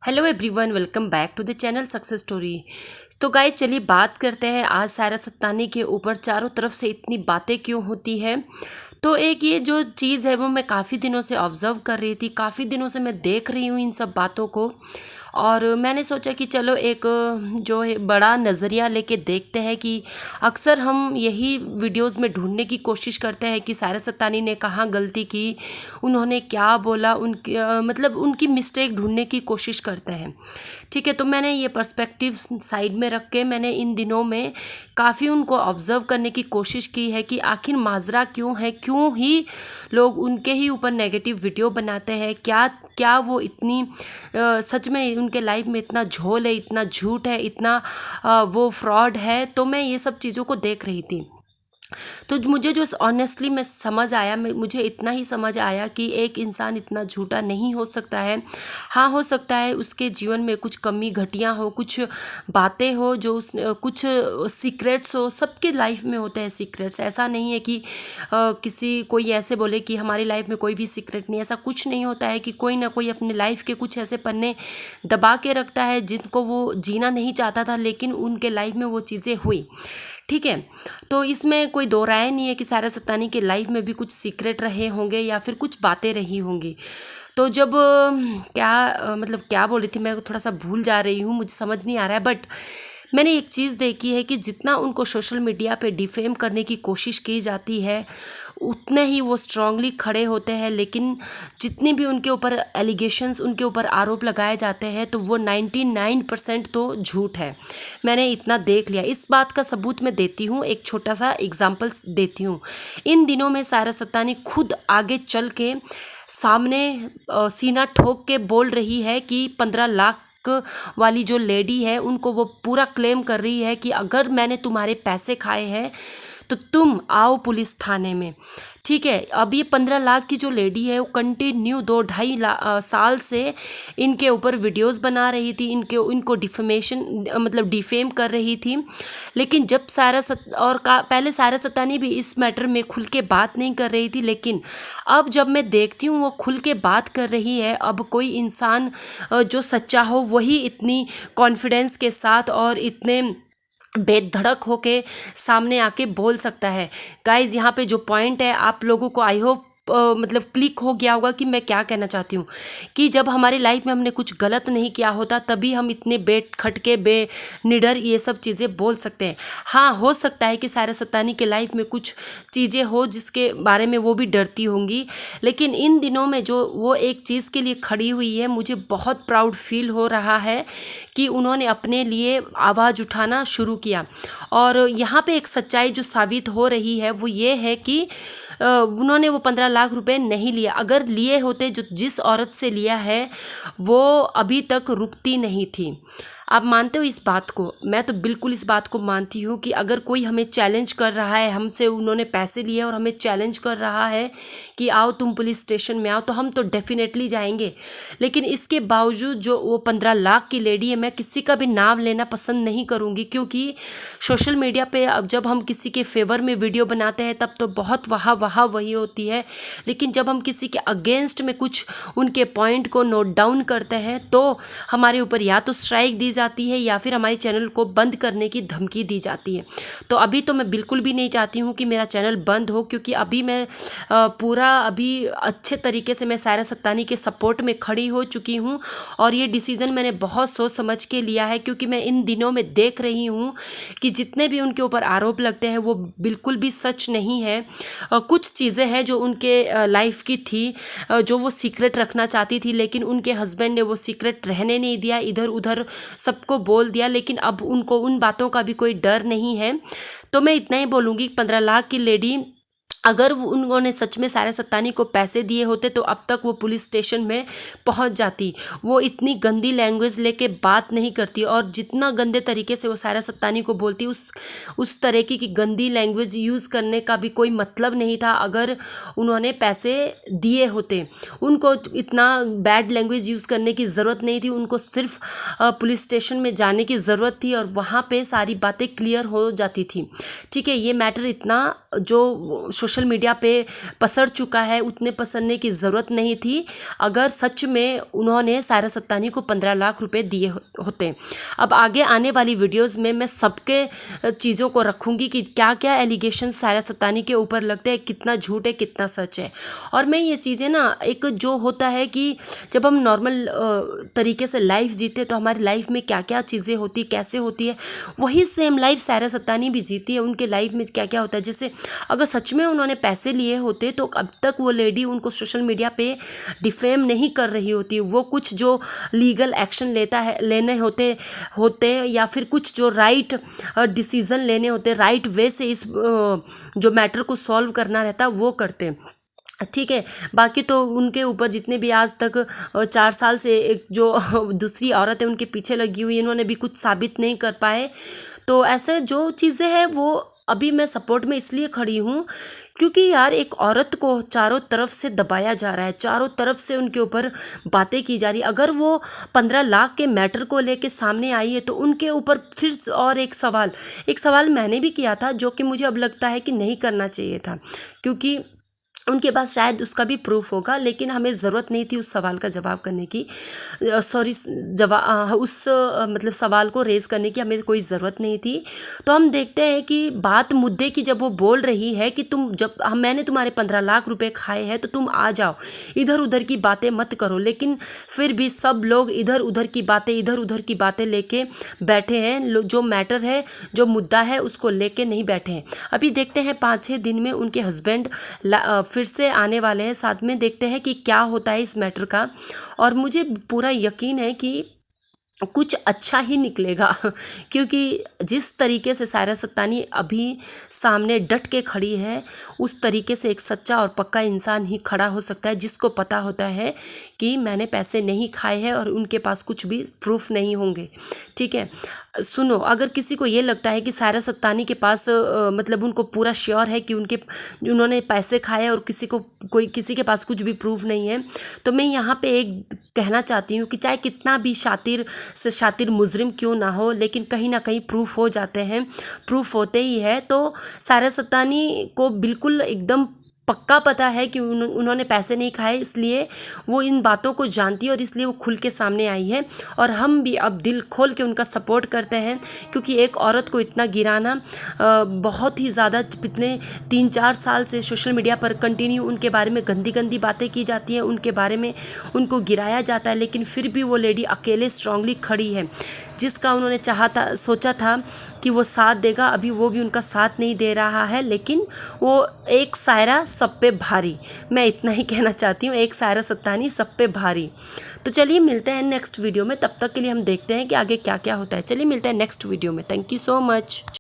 Hello everyone, welcome back to the channel success story. तो guys चलिए बात करते हैं आज सायरा सत्तानी के ऊपर चारों तरफ से इतनी बातें क्यों होती है। तो एक ये जो चीज़ है वो मैं काफ़ी दिनों से ऑब्ज़र्व कर रही थी, काफ़ी दिनों से मैं देख रही हूँ इन सब बातों को। और मैंने सोचा कि चलो एक जो है बड़ा नज़रिया लेके देखते हैं कि अक्सर हम यही वीडियोस में ढूंढने की कोशिश करते हैं कि सायरा सत्तानी ने कहाँ गलती की, उन्होंने क्या बोला, उनकी मतलब उनकी मिस्टेक ढूंढने की कोशिश करते हैं। ठीक है, तो मैंने ये पर्सपेक्टिव साइड में रख के मैंने इन दिनों में काफ़ी उनको ऑब्ज़र्व करने की कोशिश की है कि आखिर माजरा क्यों है, क्यों ही लोग उनके ही ऊपर नेगेटिव वीडियो बनाते हैं। क्या क्या वो इतनी सच में उनके लाइफ में इतना झोल है, इतना झूठ है, इतना वो फ्रॉड है। तो मैं ये सब चीज़ों को देख रही थी। तो मुझे जो ऑनेस्टली में समझ आया, मुझे इतना ही समझ आया कि एक इंसान इतना झूठा नहीं हो सकता है। हाँ, हो सकता है उसके जीवन में कुछ कमी घटियाँ हो, कुछ बातें हो जो उस कुछ सीक्रेट्स हो। सबके लाइफ में होते हैं सीक्रेट्स। ऐसा नहीं है कि किसी कोई ऐसे बोले कि हमारी लाइफ में कोई भी सीक्रेट नहीं। ऐसा कुछ नहीं होता है कि कोई ना कोई अपने लाइफ के कुछ ऐसे पन्ने दबा के रखता है जिनको वो जीना नहीं चाहता था, लेकिन उनके लाइफ में वो चीज़ें हुई। ठीक है, तो इसमें कोई दो राय नहीं है कि सायरा सत्तानी के लाइफ में भी कुछ सीक्रेट रहे होंगे या फिर कुछ बातें रही होंगी। तो जब मतलब क्या बोल रही थी मैं, थोड़ा सा भूल जा रही हूँ, मुझे समझ नहीं आ रहा है। बट मैंने एक चीज़ देखी है कि जितना उनको सोशल मीडिया पे डिफेम करने की कोशिश की जाती है उतने ही वो स्ट्रांगली खड़े होते हैं। लेकिन जितनी भी उनके ऊपर एलिगेशंस, उनके ऊपर आरोप लगाए जाते हैं तो वो 99% तो झूठ है। मैंने इतना देख लिया। इस बात का सबूत मैं देती हूँ, एक छोटा सा एग्जाम्पल देती हूँ। इन दिनों में सायरा सत्तानी खुद आगे चल के सामने सीना ठोक के बोल रही है कि 15 लाख वाली जो लेडी है उनको वो पूरा क्लेम कर रही है कि अगर मैंने तुम्हारे पैसे खाए हैं तो तुम आओ पुलिस थाने में। ठीक है, अब ये 15 लाख की जो लेडी है वो कंटिन्यू 2-2.5 साल से इनके ऊपर वीडियोस बना रही थी, इनको डिफेमेशन मतलब डिफेम कर रही थी। लेकिन जब पहले सायरा सत्तानी भी इस मैटर में खुल के बात नहीं कर रही थी, लेकिन अब जब मैं देखती हूँ वो खुल के बात कर रही है। अब कोई इंसान जो सच्चा हो वही इतनी कॉन्फिडेंस के साथ और इतने बेधड़क होके सामने आके बोल सकता है। गाइज यहाँ पे जो पॉइंट है आप लोगों को आई होप मतलब क्लिक हो गया होगा कि मैं क्या कहना चाहती हूँ। कि जब हमारी लाइफ में हमने कुछ गलत नहीं किया होता तभी हम इतने बेखटके बेनिडर ये सब चीज़ें बोल सकते हैं। हाँ, हो सकता है कि सायरा सत्तानी के लाइफ में कुछ चीज़ें हो जिसके बारे में वो भी डरती होंगी, लेकिन इन दिनों में जो वो एक चीज़ के लिए खड़ी हुई है, मुझे बहुत प्राउड फील हो रहा है कि उन्होंने अपने लिए आवाज़ उठाना शुरू किया। और यहाँ पे एक सच्चाई जो साबित हो रही है वो ये है कि उन्होंने वो 15 लाख रुपए नहीं लिया। अगर लिए होते, जो जिस औरत से लिया है वो अभी तक रुकती नहीं थी। आप मानते हो इस बात को? मैं तो बिल्कुल इस बात को मानती हूँ कि अगर कोई हमें चैलेंज कर रहा है, हमसे उन्होंने पैसे लिए और हमें चैलेंज कर रहा है कि आओ तुम पुलिस स्टेशन में आओ, तो हम तो डेफिनेटली जाएंगे। लेकिन इसके बावजूद जो वो 15 लाख की लेडी है, मैं किसी का भी नाम लेना पसंद नहीं करूँगी, क्योंकि सोशल मीडिया पे अब जब हम किसी के फेवर में वीडियो बनाते हैं तब तो बहुत वाह वही होती है। लेकिन जब हम किसी के अगेंस्ट में कुछ उनके पॉइंट को नोट डाउन करते हैं तो हमारे ऊपर या तो स्ट्राइक दी जाती है या फिर हमारे चैनल को बंद करने की धमकी दी जाती है। तो अभी तो मैं बिल्कुल भी नहीं चाहती हूँ कि मेरा चैनल बंद हो, क्योंकि अभी मैं पूरा अभी अच्छे तरीके से मैं सायरा सत्तानी के सपोर्ट में खड़ी हो चुकी हूँ। और ये डिसीज़न मैंने बहुत सोच समझ के लिया है, क्योंकि मैं इन दिनों में देख रही हूँ कि जितने भी उनके ऊपर आरोप लगते हैं वो बिल्कुल भी सच नहीं है। कुछ चीज़ें हैं जो उनके लाइफ की थी, जो वो सीक्रेट रखना चाहती थी, लेकिन उनके हस्बैंड ने वो सीक्रेट रहने नहीं दिया, इधर उधर सबको बोल दिया। लेकिन अब उनको उन बातों का भी कोई डर नहीं है। तो मैं इतना ही बोलूँगी, 15 लाख की लेडी अगर उन्होंने सच में सायरा सत्तानी को पैसे दिए होते तो अब तक वो पुलिस स्टेशन में पहुंच जाती। वो इतनी गंदी लैंग्वेज लेके बात नहीं करती, और जितना गंदे तरीके से वो सायरा सत्तानी को बोलती, उस तरीके की गंदी लैंग्वेज यूज़ करने का भी कोई मतलब नहीं था। अगर उन्होंने पैसे दिए होते, उनको इतना बैड लैंग्वेज यूज़ करने की ज़रूरत नहीं थी। उनको सिर्फ पुलिस स्टेशन में जाने की ज़रूरत थी और वहाँ पे सारी बातें क्लियर हो जाती थी। ठीक है, ये मैटर इतना जो सोशल सोशल मीडिया पे पसर चुका है, उतने पसरने की ज़रूरत नहीं थी अगर सच में उन्होंने सायरा सत्तानी को 15 लाख रुपए दिए होते। अब आगे आने वाली वीडियोस में मैं सबके चीज़ों को रखूँगी कि क्या क्या एलिगेशन सायरा सत्तानी के ऊपर लगते हैं, कितना झूठ है कितना सच है। और मैं ये चीज़ें ना, एक जो होता है कि जब हम नॉर्मल तरीके से लाइफ जीते तो हमारी लाइफ में क्या क्या चीज़ें होती, कैसे होती है, वही सेम लाइफ सायरा सत्तानी भी जीती है। उनके लाइफ में क्या क्या होता है, जैसे अगर सच में उन्होंने पैसे लिए होते तो अब तक वो लेडी उनको सोशल मीडिया पे डिफेम नहीं कर रही होती। वो कुछ जो लीगल एक्शन लेने होते या फिर कुछ जो राइट डिसीज़न लेने होते, राइट वे से इस जो मैटर को सॉल्व करना रहता वो करते। ठीक है, बाकी तो उनके ऊपर जितने भी आज तक 4 साल से एक जो दूसरी औरत है उनके पीछे लगी हुई, इन्होंने भी कुछ साबित नहीं कर पाए। तो ऐसे जो चीज़ें हैं वो अभी मैं सपोर्ट में इसलिए खड़ी हूँ क्योंकि यार एक औरत को चारों तरफ से दबाया जा रहा है, चारों तरफ से उनके ऊपर बातें की जा रही। अगर वो 15 लाख के मैटर को लेके सामने आई है तो उनके ऊपर फिर और एक सवाल मैंने भी किया था जो कि मुझे अब लगता है कि नहीं करना चाहिए था, क्योंकि उनके पास शायद उसका भी प्रूफ होगा, लेकिन हमें ज़रूरत नहीं थी उस सवाल का जवाब करने की, मतलब सवाल को रेज़ करने की हमें कोई ज़रूरत नहीं थी। तो हम देखते हैं कि बात मुद्दे की जब वो बोल रही है कि मैंने तुम्हारे 15 लाख रुपए खाए हैं तो तुम आ जाओ, इधर उधर की बातें मत करो, लेकिन फिर भी सब लोग इधर उधर की बातें लेके बैठे हैं। जो मैटर है, जो मुद्दा है उसको लेके नहीं बैठे हैं। अभी देखते हैं 5-6 दिन में उनके हस्बैंड फिर से आने वाले हैं, साथ में देखते हैं कि क्या होता है इस मैटर का। और मुझे पूरा यकीन है कि कुछ अच्छा ही निकलेगा क्योंकि जिस तरीके से सायरा सत्तानी अभी सामने डट के खड़ी है, उस तरीके से एक सच्चा और पक्का इंसान ही खड़ा हो सकता है जिसको पता होता है कि मैंने पैसे नहीं खाए हैं और उनके पास कुछ भी प्रूफ नहीं होंगे। ठीक है, सुनो, अगर किसी को ये लगता है कि सायरा सत्तानी के पास मतलब उनको पूरा श्योर है कि उन्होंने पैसे खाए और किसी के पास कुछ भी प्रूफ नहीं है, तो मैं यहाँ पे एक कहना चाहती हूँ कि चाहे कितना भी शातिर से शातिर मुजरिम क्यों ना हो, लेकिन कहीं ना कहीं प्रूफ हो जाते हैं, प्रूफ होते ही है। तो सायरा सत्तानी को बिल्कुल एकदम पक्का पता है कि उन्होंने पैसे नहीं खाए, इसलिए वो इन बातों को जानती है और इसलिए वो खुल के सामने आई है। और हम भी अब दिल खोल के उनका सपोर्ट करते हैं, क्योंकि एक औरत को इतना गिराना बहुत ही ज़्यादा, इतने 3-4 साल से सोशल मीडिया पर कंटिन्यू उनके बारे में गंदी बातें की जाती हैं, उनके बारे में उनको गिराया जाता है, लेकिन फिर भी वो लेडी अकेले स्ट्रांगली खड़ी है। जिसका उन्होंने सोचा था कि वो साथ देगा, अभी वो भी उनका साथ नहीं दे रहा है, लेकिन वो एक सायरा सब पे भारी, मैं इतना ही कहना चाहती हूँ, एक सायरा सत्तानी सब पे भारी। तो चलिए मिलते हैं नेक्स्ट वीडियो में, तब तक के लिए हम देखते हैं कि आगे क्या क्या होता है। चलिए मिलते हैं नेक्स्ट वीडियो में। Thank you so much.